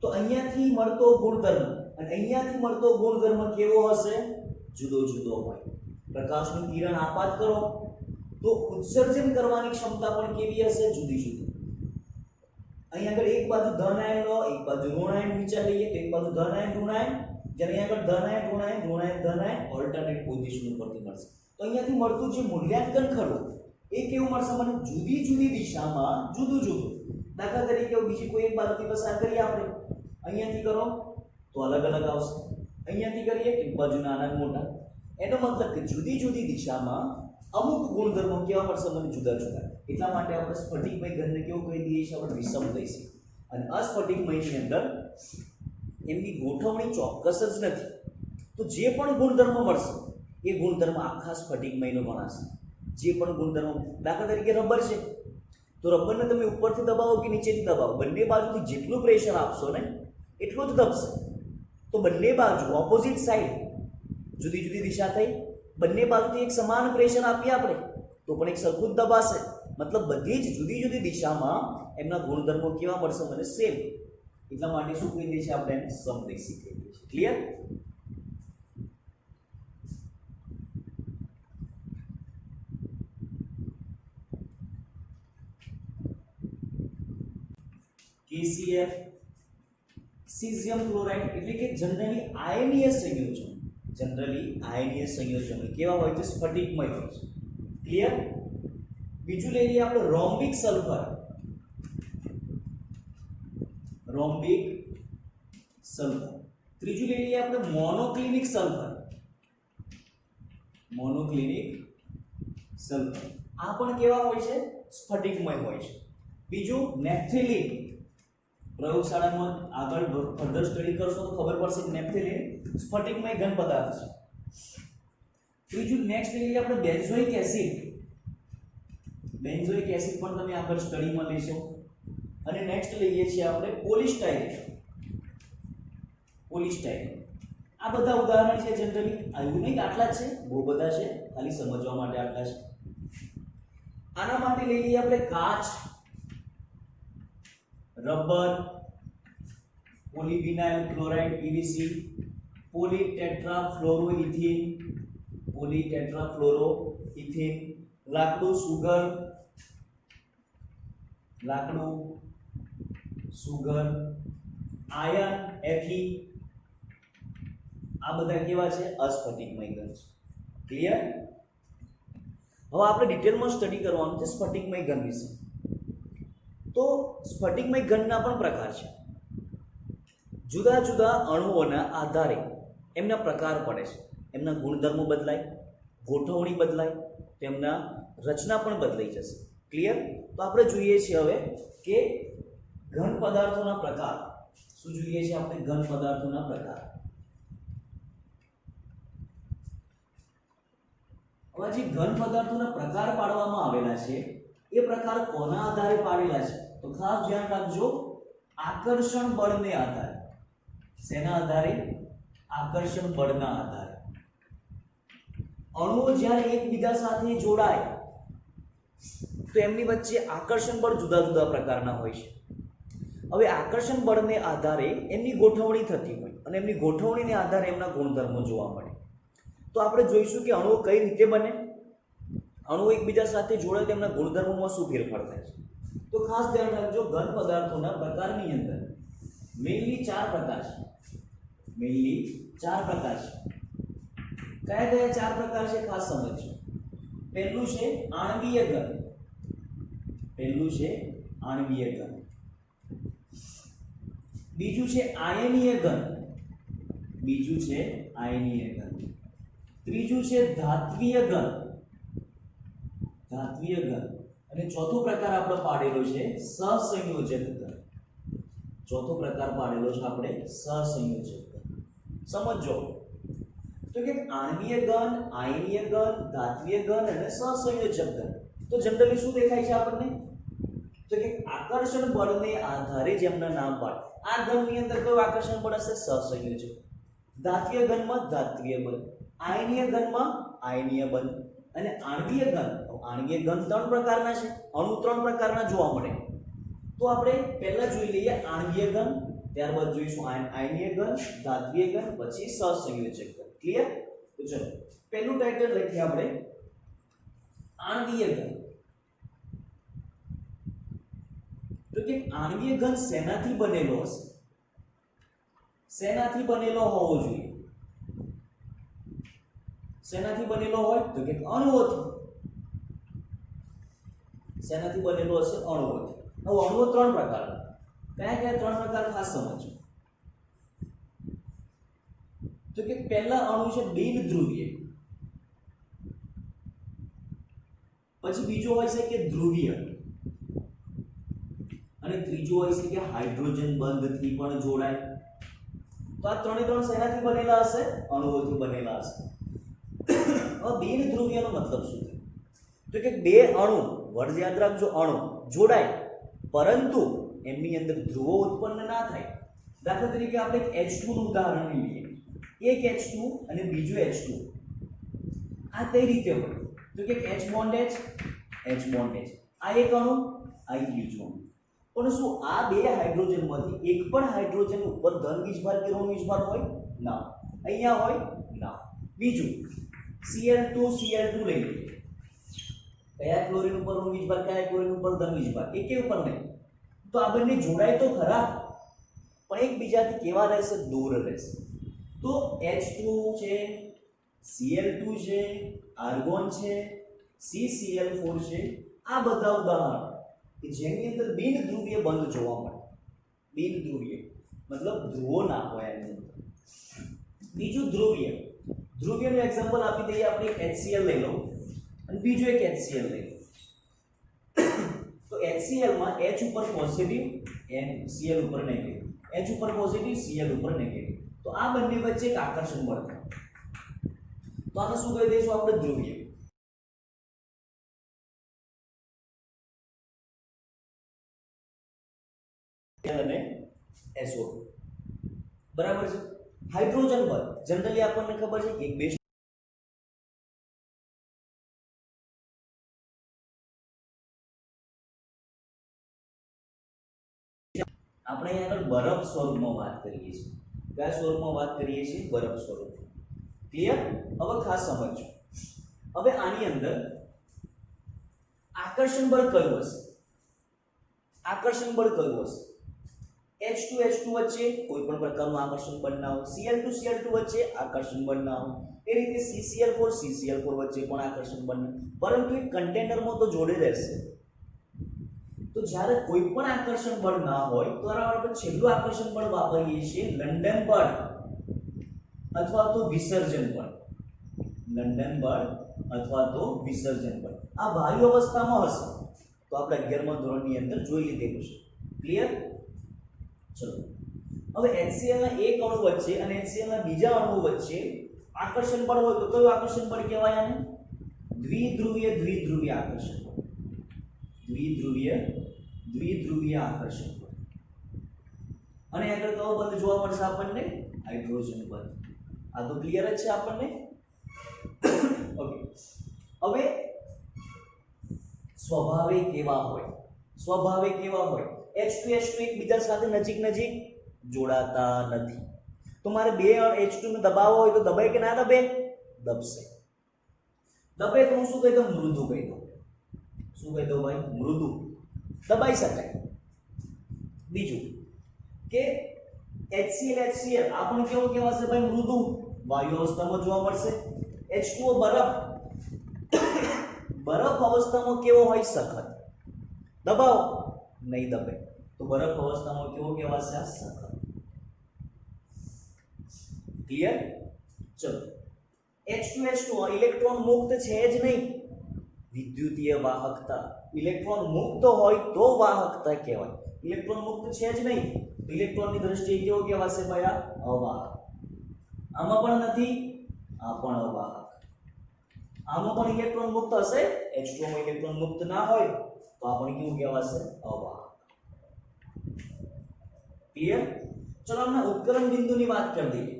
તો અહીંયાથી મળતો ગુણધર્મ અને અહીંયાથી મળતો ગુણધર્મ કેવો હશે? જુદો જુદો હોય. પ્રકાશનું કિરણ આપાત કરો તો ઉત્સર્જન કરવાની ક્ષમતા પણ કેવી હશે? જુદી જુદી. અહીં આગળ એક બાજુ ધન આયન લો, એક બાજુ ઋણ આયન વિચાર લઈએ તો એક બાજુ ધન આયન ઋણ આયન, જ્યારે અહીં આગળ ધન આયન ઋણ આયન ઋણ આયન ધન આયન ઓલ્ટરનેટ પોઝિશન ઉપરથી મળશે. તો અહીંયાથી મળતું જે મૂલ્યાંકન ખરું એ કેવું મળશે મને? જુદી જુદી દિશામાં જુદું જુદું. દાખલા તરીકે બીજી કોઈ એક બાજુથી પસાર કરીએ આપણે, અહીંયાથી કરો તો અલગ અલગ આવશે, અહીંયાથી કરીએ એક બાજુ નાના મોટા. એનો મતલબ કે જુદી જુદી દિશામાં અમુક ગુણધર્મો કેવા મળશે મને? જુદા જુદા. એટલા માટે આપણે સ્ફટિકમય ઘનને કેવું કહી દઈએ છીએ? આપણે વિષમ કહીએ. અને અસ્ફટિકમયની અંદર એમની ગોઠવણી ચોક્કસ જ નથી. તો જે પણ ગુણધર્મ મળશે એ ગુણધર્મ આખા સ્ફટિકમયનો ગણાશે. જે પણ ગુણધર્મ, દાખલા તરીકે રબર છે તો રબરને તમે ઉપરથી દબાવો કે નીચેથી દબાવો, બંને બાજુથી જેટલું પ્રેશર આપશો ને એટલું જ દબશે. તો બંને બાજુ ઓપોઝિટ સાઈડ જુદી જુદી દિશા થઈ, બંને બાજુથી એક સમાન પ્રેશર આપીએ આપણે તો પણ એક સરખું જ દબાશે. મતલબ બધી જ જુદી જુદી દિશામાં એમના ગુણધર્મો કેવા મળશે મને? સેમ. એટલા માટે શું કહી દઈએ છીએ આપણે? એને સમદેશી કહીએ છીએ. ક્લિયર? KCl સીઝિયમ ક્લોરાઇડ એટલે કે જનરલી આયનીય સંયોજન, કેવા હોય છે? સ્ફટિકમય હોય છે. ક્લિયર? બીજું લઈ લઈએ આપણે રોમ્બિક સલ્ફર. ત્રીજું લઈ લઈએ આપણે મોનોક્લિનિક સલ્ફર. આ પણ કેવા હોય છે? સ્ફટિકમય હોય છે. બીજું નેપ્થેલિન. પ્રયોગશાળામાં આગળ ફર્ધર સ્ટડી કરશો તો ખબર પડશે કે નેપ્થેલિન સ્ફટિકમય ઘન પદાર્થ છે. ત્રીજું નેક્સ્ટ લઈ લઈએ આપણે બેન્ઝોઇક એસિડ. પણ તમે આગળ સ્ટડીમાં લેશો. અને નેક્સ્ટ લઈએ છીએ આપણે પોલિસ્ટાયરીન. આ બધા ઉદાહરણ છે જનરલી. એવું નહીં કે આટલા જ છે, બહુ બધા છે, ખાલી સમજવા માટે આટલા છે. આના માટે લઈ લઈએ આપણે કાચ, રબર, પોલીવિનાઇલ ક્લોરાઇડ PVC, પોલીટેટ્રાફ્લોરોઇથિન, લાકડું સુગર, આયર્ન Fe. આ બધા કેવા છે? અસ્ફટિકમય ઘન છે. ક્લિયર? હવે આપણે ડિટેલમાં સ્ટડી કરવાનું છે સ્ફટિકમય ઘન વિશે. તો સ્ફટિકમય ઘનના પણ પ્રકાર છે. જુદા જુદા અણુઓના આધારે એમના પ્રકાર પડે છે, એમના ગુણધર્મો બદલાય, ગોઠવણી બદલાય, તેમના રચના પણ બદલાઈ જશે. ક્લિયર? તો આપણે જોઈએ છીએ હવે કે ઘન પદાર્થોના પ્રકાર. શું જોઈએ છીએ આપણે? ઘન પદાર્થોના પ્રકાર. હવે જે ઘન પદાર્થોના પ્રકાર પાડવામાં આવેલા છે એ પ્રકાર કોના આધારે પાડેલા છે? તો ખાસ ધ્યાન રાખજો, આકર્ષણ બળને આધારે. શેના આધારે? આકર્ષણ બળના આધારે. અણુઓ જ્યારે એકબીજા સાથે જોડાય તો એમની વચ્ચે આકર્ષણ બળ જુદા જુદા પ્રકારના હોય છે. હવે આકર્ષણ બળને આધારે એમની ગોઠવણી થતી હોય અને એમની ગોઠવણીને આધારે એમના ગુણધર્મો જોવા મળે. તો આપણે જોઈશું કે અણુઓ કઈ રીતે બને, અણુઓ એકબીજા સાથે જોડાય તો એમના ગુણધર્મોમાં શું ફેરફાર થાય છે. તો ખાસ ધ્યાન રાખજો, ઘન પદાર્થોના પ્રકારની અંદર મેઇનલી 4 પ્રકાર છે. કયા કયા 4 પ્રકાર છે? ખાસ સમજજો. પહેલું છે આણ્વીય ઘન. બીજું છે આયનીય ઘન. ત્રીજું છે ધાત્વીય ઘન. અને ચોથો પ્રકાર આપણે પાડેલો છે સહસંયોજક ઘન. સમજો, તો કે આણ્વીય ઘન, આયનીય ઘન, ધાત્વીય ઘન અને સહસંયોજક ઘન. તો જનરલી શું દેખાય છે આપણને? તો કે આકર્ષણ બળને આધારે જેમના નામ પાડ. આ ઘનની અંદર કયું આકર્ષણ બળ હશે? સહસંયોજક. ધાત્વીય ઘનમાં ધાત્વીય બળ, આયનીય ઘનમાં આયનીય બળ અને આણ્વીય ઘન. આણ્વીય ઘન ત્રણ પ્રકારના છે, અણુ ત્રણ પ્રકારના જોવા મળે. તો આપણે પહેલા જોઈ લઈએ આણ્વીય ઘન, ત્યારબાદ જોઈશું આયનીય ઘન, ધાત્વીય ઘન, પછી સહસંયોજક ઘન. ક્લિયર? તો ચલો પહેલું ટાઇટલ લખીએ આપણે આણ્વીય ઘન. તો કે આણ્વીય ઘન શેનાથી બનેલો હશે? શેનાથી બનેલો હોવો જોઈએ? શેનાથી બનેલો હોય? તો કે અણુઓથી. શેનાથી બનેલો હશે? અણુઓથી. હવે અણુઓ ત્રણ પ્રકારના. કયા કયા ત્રણ પ્રકાર ખાસ સમજો. તો કે પહેલા અણુ છે બિનધ્રુવીય, પછી બીજો હોય છે કે ધ્રુવીય અને ત્રીજો હોય છે કે હાઇડ્રોજન બંધથી પણ જોડાય. તો આ ત્રણે ત્રણ શેનાથી બનેલા હશે? અણુઓથી બનેલા હશે. હવે બિનધ્રુવીયનો મતલબ શું છે? તો કે બે અણુ, વર્ડ યાદ રાખજો, અણુ જોડાય પરંતુ એમની અંદર ધ્રુવો ઉત્પન્ન ના થાય. દાખલા તરીકે આપણે H2 નું ઉદાહરણ લઈએ. એક H2 અને બીજું H2. આ કઈ રીતે હોય? તો કે H bond H, H bond H. આ એક અણુ, આ બીજું અણુ. પણ શું આ બે હાઇડ્રોજનમાંથી એક પણ હાઇડ્રોજન ઉપર ધન વીજભાર કે ઋણ વીજભાર હોય? ના. અહીંયા હોય? ના. બીજું Cl2 Cl2 લઈ લઈએ. કયા ક્લોરીન ઉપર ઋણ વીજભાર, કયા ક્લોરીન ઉપર ધન વીજભાર? એકે ઉપર નહીં. તો આ બંને જોડાય તો ખરા, પણ એકબીજાથી કેવા રહેશે? દૂર રહેશે. તો H2 છે, Cl2 છે, આર્ગોન છે, CCl4 છે. આ બધા ઉદાહરણ કે જેની અંદર બિનધ્રુવીય બંધ જોવા મળે. બિનધ્રુવીય મતલબ ધ્રુવો ના હોય એની અંદર. બીજું ધ્રુવીય. ધ્રુવીયનું એક્ઝામ્પલ આપી દઈએ આપણે. HCl લઈ લો અને બીજું એક HCl લઈ લો. તો HCl માં H ઉપર પોઝિટિવ અને Cl ઉપર નેગેટિવ. H ઉપર પોઝિટિવ, Cl ઉપર નેગેટિવ. તો આ બંને વચ્ચે એક આકર્ષણ બળ થાય. તો આને શું કહી દઈશું આપણે? ધ્રુવીય. અને SO2. બરાબર છે. હાઇડ્રોજન બળ જનરલી આપણને ખબર છે એક બે આપણે અહીં આગળ બરફ સ્વરૂપમાં વાત કરીએ છીએ. કયા સ્વરૂપમાં વાત કરીએ છીએ? બરફ સ્વરૂપ. ક્લિયર? હવે ખાસ સમજો. હવે આની અંદર આકર્ષણ બળ કયું હશે? આકર્ષણ બળ કયું હશે? H2 H2 વચ્ચે કોઈ પણ પ્રકારનું આકર્ષણ બળ ના હોય. Cl2 Cl2 વચ્ચે આકર્ષણ બળ ના હોય. એ રીતે CCl4 CCl4 વચ્ચે પણ આકર્ષણ બળ ના, પરંતુ એક કન્ટેનરમાં તો જોડે રહેશે. તો જ્યારે કોઈ પણ આકર્ષણ બળ ના હોય તો આપણે છેલ્લું આકર્ષણ બળ વાપરીએ છીએ લંડન બળ અથવા તો વિસર્જન બળ. લંડન બળ અથવા તો વિસર્જન બળ આ વાયુ અવસ્થામાં હશે. તો આપણે 11મા ધોરણની અંદર જોઈ લીધેલું છે. ક્લિયર? ચલો હવે HCl ના એક અણુ વચ્ચે અને HCl ના બીજા અણુ વચ્ચે આકર્ષણ બળ હોય તો કયું આકર્ષણ બળ કહેવાય? આને દ્વિધ્રુવીય દ્વિધ્રુવીય આકર્ષણ બળ. દ્વિધ્રુવીય આકર્ષણ બળ. અને આગળ કયો બંધ જોવા મળશે આપણને? હાઇડ્રોજન બંધ. આ તો ક્લિયર જ છે આપણને. ઓકે. હવે સ્વભાવે કેવા હોય? સ્વભાવે કેવા હોય? H2 H2 એકબીજા સાથે નજીક નજીક જોડાતા નથી. તો મારે બે H2 ને દબાવવો હોય તો દબાય કે ના દબે? દબશે. દબે તો હું શું કહી દઉં? મૃદુ કહી દઉં. શું કહી દઉં ભાઈ? મૃદુ. દબાઈ શકાય. બીજું કે HCl આપણે કેવું કહેવાશે ભાઈ? મૃદુ. વાયુ અવસ્થામાં જોવા મળશે. H2O બરફ. બરફ અવસ્થામાં કેવો હોય? સખત. દબાવો નહીં દબે. તો બરફ અવસ્થામાં કેવો કહેવાશે? આ સખત. ક્લિયર? ચલો H2 ઇલેક્ટ્રોન મુક્ત છે જ નહીં. વિદ્યુતીય વાહકતા. ઇલેક્ટ્રોન મુક્ત હોય તો વાહકતા કહેવાય. ઇલેક્ટ્રોન મુક્ત છે જ નહીં તો ઇલેક્ટ્રોનની દ્રષ્ટિએ કેવો કહેવાશે ભાઈ? આ અવાહક. આમાં પણ નથી આ પણ અવાહક. આમાં પણ ઇલેક્ટ્રોન મુક્ત હશે, H2O માં ઇલેક્ટ્રોન મુક્ત ના હોય તો આ પણ કેવું કહેવાશે? અવાહક. ક્લિયર? ચલો આપણે ઉપકરણ બિંદુની વાત કરી દઈએ.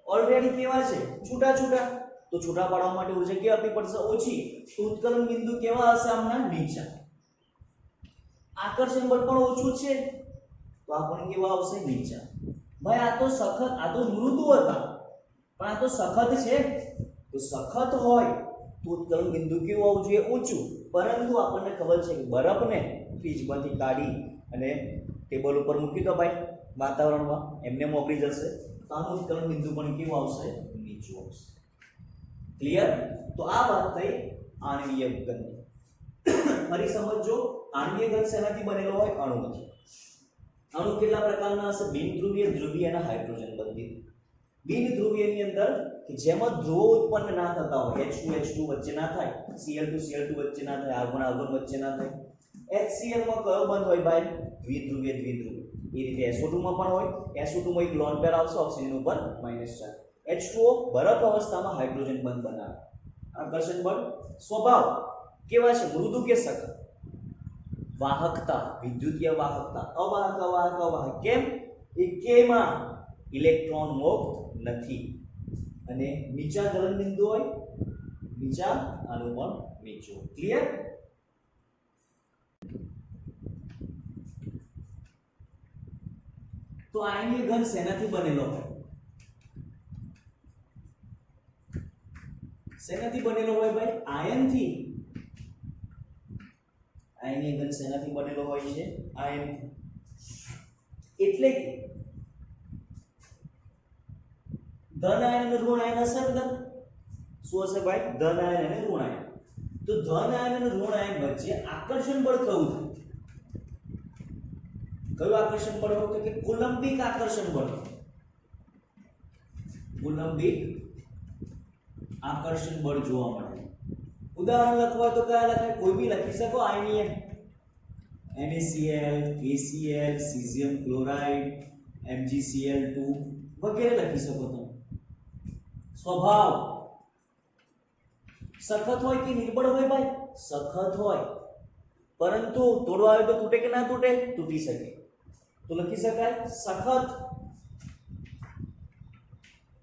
ઓલરેડી કેવા છે? છૂટા છૂટા. તો છૂટા પાડવા માટે ઉર્જા કેવી આપવી પડશે? ઓછી. તો ઉત્કલન બિંદુ કેવા હશે? આમના નીચા. આકર્ષણ બળ પણ ઓછું છે તો આ પણ કેવા આવશે? નીચા. ભાઈ આ તો સખત, આ તો મૃદુ હતા પણ આ તો સખત છે. તો સખત હોય તો ઉત્કલન બિંદુ કેવું આવવું જોઈએ? ઊંચું. પરંતુ આપણને ખબર છે કે બરફને ફ્રીજમાંથી કાઢી અને ટેબલ ઉપર મૂકી દો ભાઈ વાતાવરણમાં, એમને મોકલી જશે તો આનું ઉત્કલન બિંદુ પણ કેવું આવશે? નીચું આવશે. ક્લિયર? તો આ વાત થઈ આણ્વીય ઘન. ફરી સમજો, આણ્વીય ઘન શેનાથી બનેલો હોય? અણુમાંથી. અણુ કેટલા પ્રકારના હશે? બિનધ્રુવીય, ધ્રુવીય અને હાઇડ્રોજન બંધિત. બિનધ્રુવીયની અંદર કે જેમાં ધ્રુવો ઉત્પન્ન ના થતા હોય, H2 વચ્ચે ના થાય, Cl2 વચ્ચે ના થાય, આર્ગોન વચ્ચે ના થાય. HCl માં કયો બંધ હોય ભાઈ? દ્વિધ્રુવીય. એ રીતે SO2 માં પણ હોય. SO2 માં એક લોન પેર આવશે, ઓક્સિજન ઉપર -4. H2O બરફ અવસ્થામાં હાઇડ્રોજન બંધ બનાવે. આકર્ષણ બળ સ્વભાવ કેવા છે? મૃદુ કે સખત? વાહકતા, વિદ્યુતીય વાહકતા, અવાહક. કેમ? એકેયમાં ઇલેક્ટ્રોન મુક્ત નથી. અને નીચા ગલન બિંદુ હોય, નીચા, આનું પણ નીચું. ક્લિયર? તો આયનીય ઘન શેનાથી બનેલો હોય? શેનાથી બનેલો હોય ભાઈ? આયનથી. આયનીય ઘન શેનાથી બનેલો હોય છે? આયનથી. એટલે કે ધન આયન અને ઋણ આયન હશે અંદર. શું હશે ભાઈ? ધન આયન અને ઋણ આયન. તો ધન આયન અને ઋણ આયન વચ્ચે આકર્ષણ બળ કયું થાય? કયું આકર્ષણ બળ હોય? તો કે કુલંબિક આકર્ષણ બળ. કુલંબિક આકર્ષણ બળ જોવા મળે. ઉદાહરણ લખવા તો કયા લખાય? કોઈ બી લખી શકો. આયનીય NaCl, KCl, cesium chloride, MgCl2 વગેરે લખી શકો તમે. સ્વભાવ સખત હોય કે નિર્બળ હોય ભાઈ? સખત હોય. પરંતુ તોડવા આવે તો તૂટે કે ના તૂટે? તૂટી શકે. તો લખી શકાય સખત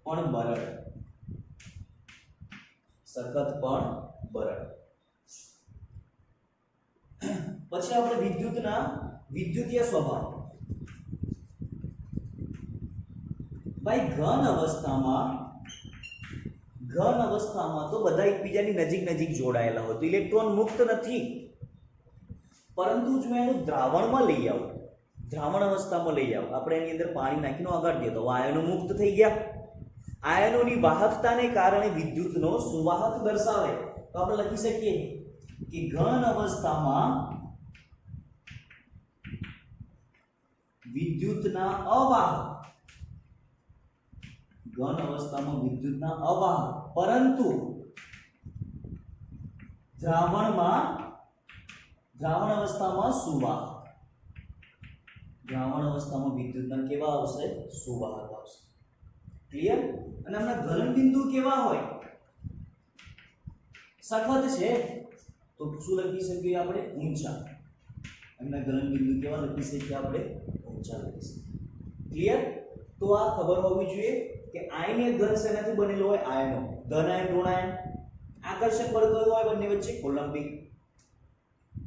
પણ બરડ. સખત પણ બરડ. પછી આપણે વિદ્યુતીય સ્વભાવ. ભાઈ ઘન અવસ્થામાં તો બધા એકબીજાની નજીક જોડાયેલા હોય તો ઇલેક્ટ્રોન મુક્ત નથી. પરંતુ જો એનું દ્રાવણ અવસ્થામાં લઈ આવો, આપણે એની અંદર પાણી નાખીને ઓગાળી દઈએ તો આયનો મુક્ત થઈ ગયા. આયનોની વાહકતાને કારણે વિદ્યુતનો સુવાહક દર્શાવે. તો આપણે લખી શકીએ કે ઘન અવસ્થામાં વિદ્યુતના અવાહક. પરંતુ દ્રાવણ અવસ્થામાં સુવાહક. દ્રાવણ અવસ્થામાં વિદ્યુતના કેવા આવશે? સુવાહક આવશે. ક્લિયર? અને આમના ગલન બિંદુ કેવા હોય? સખત છે તો શું લખી શકીએ આપણે? ઊંચા. એમના ગલન બિંદુ કેવા લખી શકીએ આપણે? ઊંચા લખી શકીએ. ક્લિયર? તો આ ખબર હોવી જોઈએ કે આયનીય ઘન શેનાથી બનેલો હોય? આયનો. ધન આયન, ઋણ આયન. આકર્ષણ બળ કયું હોય બંને વચ્ચે? કુલંબિક.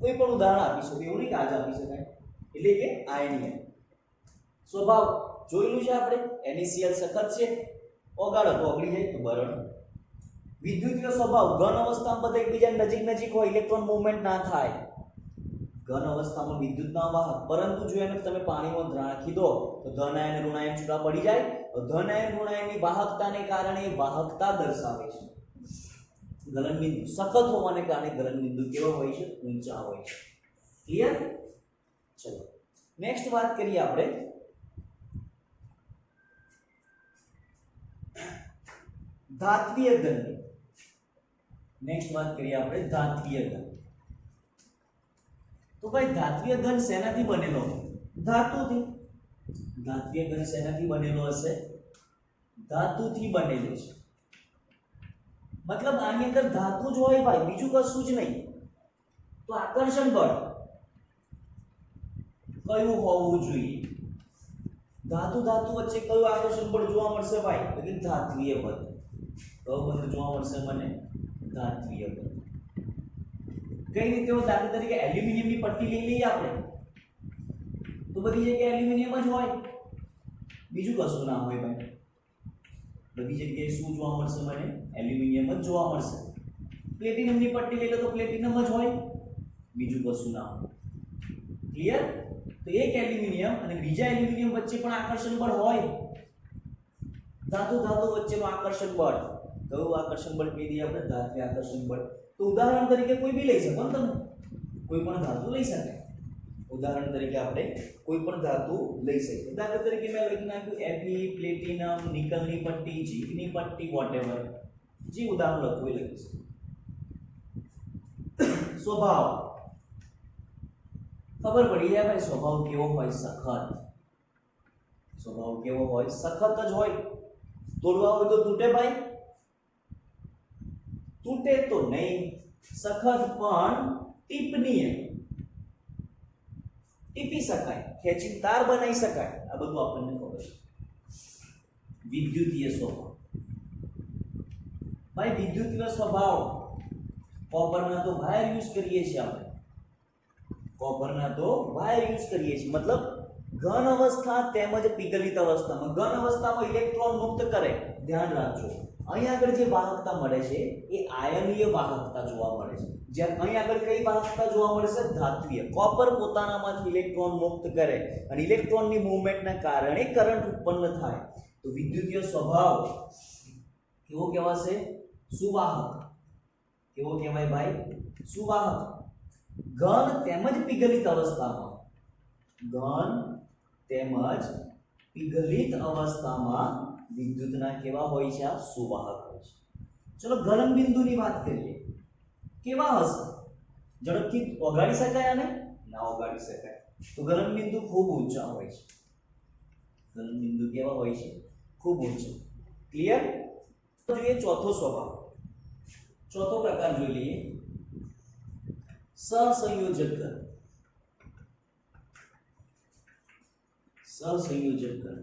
કોઈ પણ ઉદાહરણ આપી શકો, એવું નહીં કે આજ આપી શકાય. એટલે કે આયનીય. સ્વભાવ જોયેલું છે આપણે. NaCl સખત છે, ઓગાળો તો ઓગળી જાય તો બરડ. વિદ્યુતીય સ્વભાવ ઘન અવસ્થામાં બધા એકબીજા નજીક હોય, ઇલેક્ટ્રોન મૂવમેન્ટ ના થાય. ઘન અવસ્થામાં વિદ્યુતના વાહક. પરંતુ જો એને તમે પાણીમાં રાખી દો તો ધન આયન ઋણ આયન છૂટા પડી જાય. તો ધન આયન ઋણ આયનની વાહકતાને કારણે વાહકતા દર્શાવે છે. ગલન બિંદુ સખત હોવાને કારણે ગલન બિંદુ કેવા હોય છે? ઊંચા હોય છે. ક્લિયર? ચલો નેક્સ્ટ વાત કરીએ આપણે ધાત્વીય ઘન. ધાત્વીય ઘન. તો ભાઈ ધાત્વીય ઘન શેનાથી બનેલો? ધાતુથી. ધાત્વીય ઘન શેનાથી બનેલો હશે? ધાતુથી બનેલો છે. મતલબ આની અંદર ધાતુ જ હોય ભાઈ, બીજું કશું જ નહીં. તો આકર્ષણ બળ કયું હોવું જોઈએ? ધાતુ ધાતુ વચ્ચે કયું આકર્ષણ બળ જોવા મળશે ભાઈ? તો કે ધાત્વિય બળ. કયું બળ જોવા મળશે મને? ધાત્વિય બળ. કઈ રીતે? દાખલા તરીકે એલ્યુમિનિયમની પટ્ટી લઈ લઈએ આપણે, તો બધી જગ્યાએ એલ્યુમિનિયમ જ હોય, બીજું કશું ના હોય ભાઈ. બધી જગ્યાએ શું જોવા મળશે મને? એલ્યુમિનિયમ જ જોવા મળશે. પ્લેટિનમની પટ્ટી લઈ લો તો પ્લેટિનમ જ હોય, બીજું કશું ના હોય. ક્લિયર? તો એક એલ્યુમિનિયમ અને બીજા એલ્યુમિનિયમ વચ્ચે પણ આકર્ષણ બળ હોય. ધાતુ ધાતુ વચ્ચેનું આકર્ષણ બળ, કયું આકર્ષણ બળ કહી દઈએ આપણે? ધાત્વિય આકર્ષણ બળ. તો ઉદાહરણ તરીકે કોઈ બી લઈ શકો ને તમે, કોઈ પણ ધાતુ લઈ શકાય. ઉદાહરણ તરીકે આપણે કોઈ પણ ધાતુ લઈ શકીએ. દાખલા તરીકે મેં લખી નાખ્યું Fe, પ્લેટિનમ, નિકલની પટ્ટી, ઝીંકની પટ્ટી, વોટેવર. જે ઉદાહરણ લખવું એ લખીશ. સ્વભાવ ખબર પડી જાય ભાઈ, સ્વભાવ કેવો હોય? સખત. સ્વભાવ કેવો હોય? સખત જ હોય. તોડવા હોય તો તૂટે ભાઈ? તૂટે તો નહીં. સખત પણ ટીપનીય, ટીપી શકાય, ખેંચી તાર બનાવી શકાય. આ બધું આપણને ખબર છે. વિદ્યુતીય સ્વભાવ ભાઈ, વિદ્યુતીય સ્વભાવ કોપરના તો વાયર યુઝ કરીએ છીએ આપણે. કોપરના તો વાયર યુઝ કરીએ છીએ. મતલબ ઘન અવસ્થા તેમજ પીગલિત અવસ્થામાં, ઘન અવસ્થામાં ઇલેક્ટ્રોન મુક્ત કરે. ધ્યાન રાખજો, અહીં આગળ જે વાહકતા મળે છે એ આયનીય વાહકતા જોવા મળે છે. જ્યાં અહીં આગળ કઈ વાહકતા જોવા મળે છે? ધાત્વિય. કોપર પોતાનામાંથી ઇલેક્ટ્રોન મુક્ત કરે અને ઇલેક્ટ્રોનની મૂવમેન્ટના કારણે કરંટ ઉત્પન્ન થાય. તો વિદ્યુતીય સ્વભાવ કેવો કહેવાશે? સુવાહક. કેવો કહેવાય ભાઈ? સુવાહક. ઘન તેમજ પીગલિત અવસ્થામાં, ઘન તેમજ પીગલિત અવસ્થામાં વિદ્યુતના કેવા હોય છે? સુવાહક હોય છે. ચલો ગલન બિંદુની વાત કરીએ. કેવા હશે? ઝડપથી ઓગાળી શકાય અને ના ઓગાળી શકાય? તો ગલન બિંદુ ખૂબ ઊંચા હોય છે. ગલન બિંદુ કેવા હોય છે? ખૂબ ઊંચા. ક્લિયર? તો જોઈએ ચોથો સ્વભાવ. ચોથો પ્રકાર જોઈ લઈએ, સહસંયોજક ઘન. સહસંયોજક ઘન.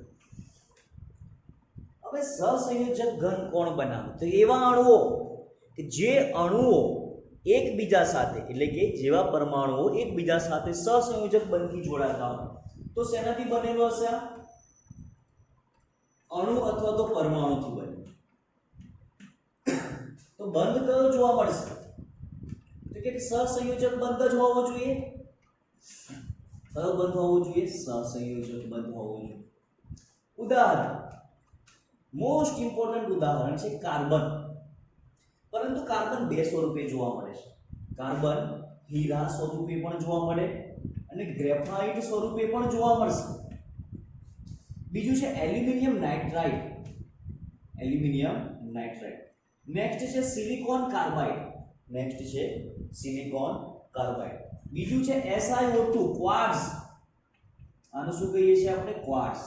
હવે સહસંયોજક ઘન કોણ બનાવે? તો એવા અણુઓ કે જે અણુઓ એકબીજા સાથે, એટલે કે જેવા પરમાણુઓ એકબીજા સાથે સહસંયોજક બંધથી જોડાતા હોય. તો શેનાથી બનેલો હશે? અણુ અથવા તો પરમાણુથી બને. તો બંધ કયો જોવા મળશે? તો કે સહસંયોજક બંધ જ હોવો જોઈએ. કયો બંધ હોવો જોઈએ? સહસંયોજક બંધ હોવો જોઈએ. ઉદાહરણ, મોસ્ટ ઇમ્પોર્ટન્ટ ઉદાહરણ છે કાર્બન. પરંતુ કાર્બન બે સ્વરૂપે જોવા મળે છે. કાર્બન હીરા સ્વરૂપે પણ જોવા મળે અને ગ્રેફાઇટ સ્વરૂપે પણ જોવા મળશે. બીજું છે aluminium nitride. Aluminium nitride. Next છે સિલિકોન કાર્બાઇડ. નેક્સ્ટ છે સિલિકોન કાર્બાઇડ. બીજું છે SiO2 ક્વાર્ટઝ. આનું શું કહીએ છીએ આપણે? Quartz.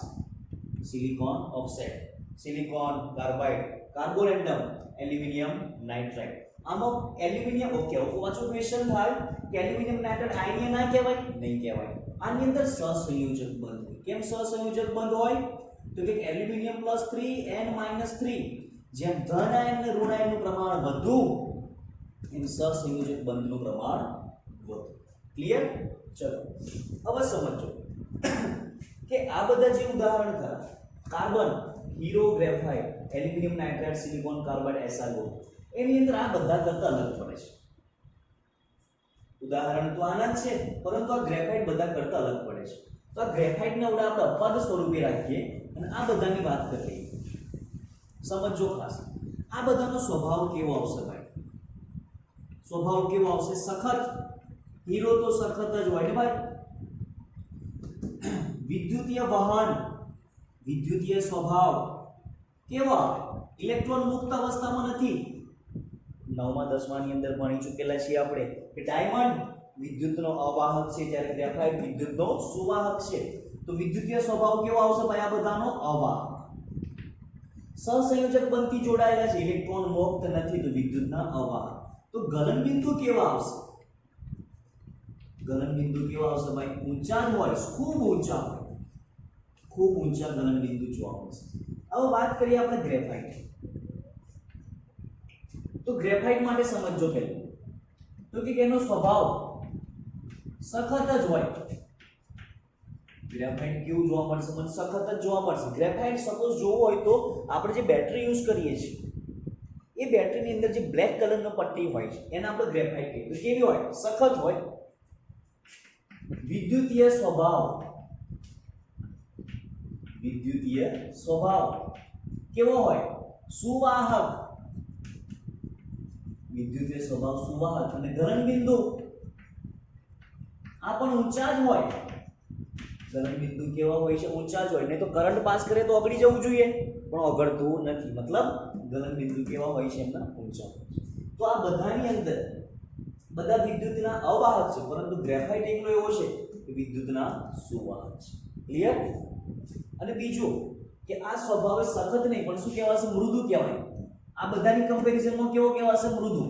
Silicon oxide, silicon carbide, carborundum, aluminium nitride. આમાં એલ્યુમિનિયમ ઓકે પાછો ક્વેશ્ચન થાય કે એલ્યુમિનિયમ નાઇટ્રાઇડ આયનીય ના કહેવાય? નહીં કહેવાય. આની અંદર સહસંયોજક બંધ હોય. કેમ સહસંયોજક બંધ હોય? તો કે એલ્યુમિનિયમ +3 N-3, જેમ ધન આયન અને ઋણ આયનનું પ્રમાણ વધુ એમ સહસંયોજક બંધનું પ્રમાણ વધુ. ક્લિયર? ચલો હવે સમજો કે આ બધા જે ઉદાહરણ ખરા, કાર્બન, હીરો, graphite, aluminium nitride, silicon carbide, SiO2, એની અંદર આ બધા કરતા અલગ પડે છે. ઉદાહરણ તો આના જ છે, પરંતુ આ ગ્રેફાઇટ બધા કરતા અલગ પડે છે. તો આ ગ્રેફાઇટને આપણે અપવાદ સ્વરૂપે રાખીએ અને આ બધાની વાત કરીએ. સમજો ખાસ, આ બધાનો સ્વભાવ કેવો આવશે ભાઈ? સ્વભાવ કેવો આવશે? સખત. હીરો તો સખત જ હોય ને ભાઈ. વિદ્યુતીય વહન, વિદ્યુતીય સ્વભાવ કેવો આવે? ઇલેક્ટ્રોન મુક્ત અવસ્થામાં નથી. 9મા 10માની અંદર ભણી ચૂકેલા છીએ આપણે કે ડાયમંડ વિદ્યુતનો અવાહક છે, જ્યારે ગ્રેફાઇટ વિદ્યુતનો સુવાહક છે. તો વિદ્યુતીય સ્વભાવ કેવો આવશે ભાઈ? આ બધાનો અવાહક. સહસંયોજક બંધથી જોડાયેલા છે, ઇલેક્ટ્રોન મુક્ત નથી, તો વિદ્યુતના અવાહક. તો ગલનબિંદુ કેવા આવશે? ગલનબિંદુ કેવા આવશે ભાઈ? ઊંચા જ હોય, ખૂબ ઊંચા હોય, ખૂબ ઊંચા ગલનબિંદુ જોવા મળશે. હવે વાત કરીએ આપણે ગ્રેફાઇટ. તો ગ્રેફાઇટ માટે સમજો પહેલા તો કે એનો સ્વભાવ સખત જ હોય. ગ્રેફાઇટ કેવું જોવા મળશે? મને સખત જ જોવા મળશે. ગ્રેફાઇટ સપોઝ જોવું હોય તો આપણે જે બેટરી યુઝ કરીએ છીએ એ બેટરીની અંદર જે બ્લેક કલરનો પટ્ટી હોય છે એને આપણે ગ્રેફાઇટ કહીએ. તો કેવી હોય? સખત હોય. વિદ્યુતીય સ્વભાવ, વિદ્યુતીય સ્વભાવ કેવો હોય? સુવાહક. વિદ્યુતીય સ્વભાવ સુવાહક. અને ગલનબિંદુ આ પણ ઊંચા જ હોય. ગલનબિંદુ કેવા હોય છે? ઊંચા જ હોય. નહીં તો કરંટ પાસ કરે તો ઓગળી જવું જોઈએ, પણ ઓગળતું નથી. મતલબ ગલનબિંદુ કેવા હોય છે? એમના ઊંચા હોય છે. તો આ બધાની અંદર બધા વિદ્યુતના અવાહક છે, પરંતુ ગ્રેફાઇટ એકલો એવો છે કે વિદ્યુતના સુવાહક છે. ક્લિયર? અને બીજું કે આ સ્વભાવે સખત નહીં પણ શું કહેવાશે? મૃદુ કહેવાય. આ બધાની કમ્પેરિઝનમાં કેવો કહેવાશે? મૃદુ.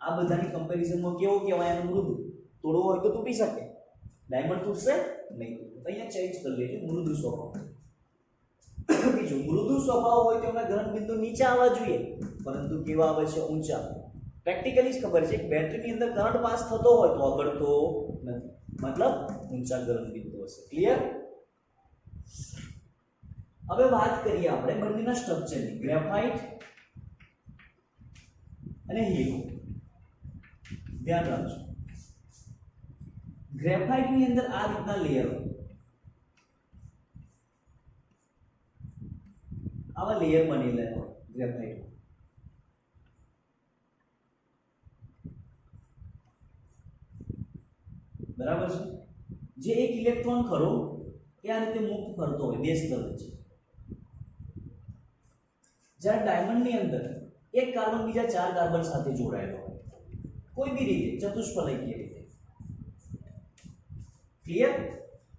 આ બધાની કમ્પેરિઝનમાં કેવો કહેવાય? એનું મૃદુ. તોડવો હોય તો તૂટી શકે, ડાયમંડ તૂટશે નહીં. તો અહીંયા ચેન્જ કરી લેજો, મૃદુ સ્વભાવ. બીજું, મૃદુ સ્વભાવ હોય તો એમના ગલનબિંદુ નીચા આવવા જોઈએ, પરંતુ કેવા આવે છે? ઊંચા. પ્રેક્ટિકલી જ ખબર છે કે બેટરીની અંદર કરંટ પાસ થતો હોય તો ઓગળતો નથી, મતલબ ઊંચા ગલનબિંદુ હશે. ક્લિયર? હવે વાત કરીએ આપણે બંનેના સ્ટ્રક્ચરની, ગ્રેફાઇટ અને હીરો. ધ્યાન રાખજો, ગ્રેફાઇટની અંદર આ રીતના લેયર હોય. આવા લેયર બનેલા હોય ગ્રેફાઇટ. બરાબર છે? જે એક ઇલેક્ટ્રોન ખરો એ આ રીતે મુક્ત ફરતો હોય દેશ કરે છે. જ્યારે ડાયમંડની અંદર એક કાર્બન બીજા 4 કાર્બન સાથે જોડાયેલો હોય, કોઈ બી રીતે, ચતુષ્ફલકીય રીતે. ક્લિયર?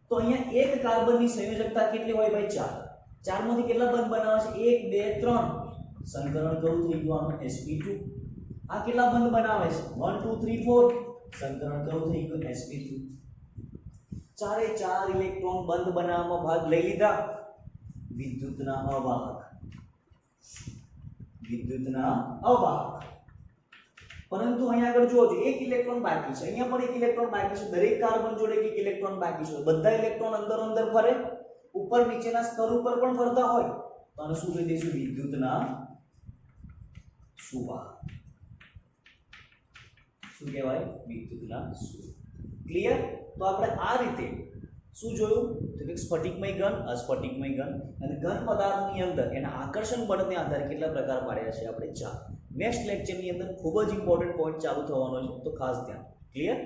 તો અહીંયા એક કાર્બનની સંયોજકતા કેટલી હોય ભાઈ? 4. 4 માંથી કેટલા બંધ બનાવે છે? 1 2 3. સંકરણ કરું થઈ ગયું આનું sp2. આ કેટલા બંધ બનાવે છે? 1 2 3 4. સંકરણ કરું થઈ ગયું sp3. ચારે 4 ઇલેક્ટ્રોન બંધ બનાવવામાં ભાગ લઈ લીધા. વિદ્યુતના અવાહક. વિદ્યુતના અવાહક. પરંતુ અહીંયા આગળ જુઓ છો, એક ઇલેક્ટ્રોન બાકી છે, અહીંયા પણ એક ઇલેક્ટ્રોન બાકી છે. દરેક કાર્બન જોડે એક ઇલેક્ટ્રોન બાકી છે. બધા ઇલેક્ટ્રોન અંદર ફરે, ઉપર નીચેના સ્તર ઉપર પણ ફરતા હોય તો આને શું કહી દઈશું? વિદ્યુતના સુવાહક. શું કહેવાય? વિદ્યુતના સુવાહક. ક્લિયર? તો આપણે આ રીતે શું જોયું? તો કે સ્ફટિકમય ઘન, અસ્ફટિકમય ઘન અને ઘન પદાર્થની અંદર એના આકર્ષણ બળને આધારે કેટલા પ્રકાર પાડ્યા છે આપણે? 4. નેક્સ્ટ લેક્ચરની અંદર ખૂબ જ ઇમ્પોર્ટન્ટ પોઈન્ટ ચાલુ થવાનો છે, તો ખાસ ધ્યાન. ક્લિયર?